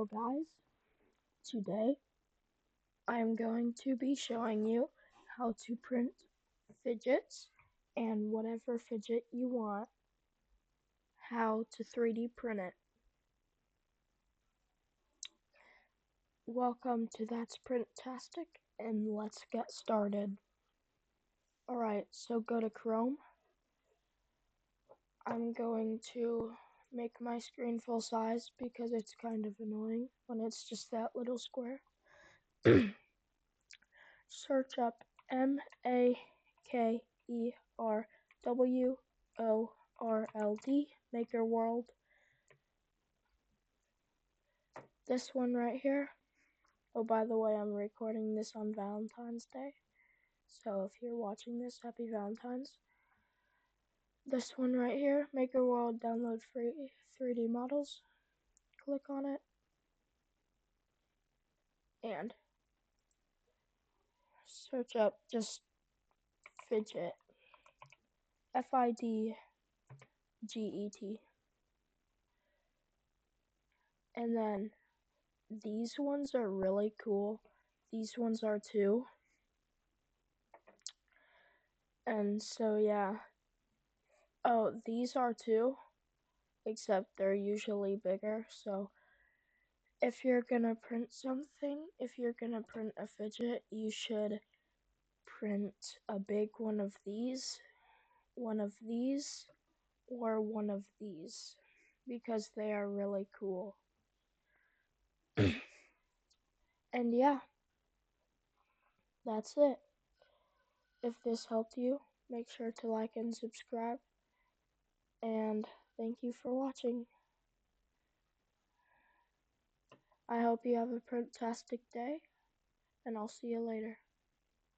So guys, today I'm going to be showing you how to print fidgets and whatever fidget you want, how to 3D print it. Welcome to That's Printtastic, and let's get started. Alright, so go to Chrome. I'm going to make my screen full size because it's kind of annoying when it's just that little square. Search up MAKERWORLD, Maker World. This one right here. Oh, by the way, I'm recording this on Valentine's Day. So if you're watching this, happy Valentine's. This one right here, Maker World, download free 3D models. Click on it. And search up just fidget. FIDGET. And then these ones are really cool. These ones are too. And so yeah. Oh, these are too, except they're usually bigger. So if you're gonna print something, if you're gonna print a fidget, you should print a big one of these, or one of these, because they are really cool. And yeah, that's it. If this helped you, make sure to like and subscribe. And thank you for watching. I hope you have a fantastic day, and I'll see you later.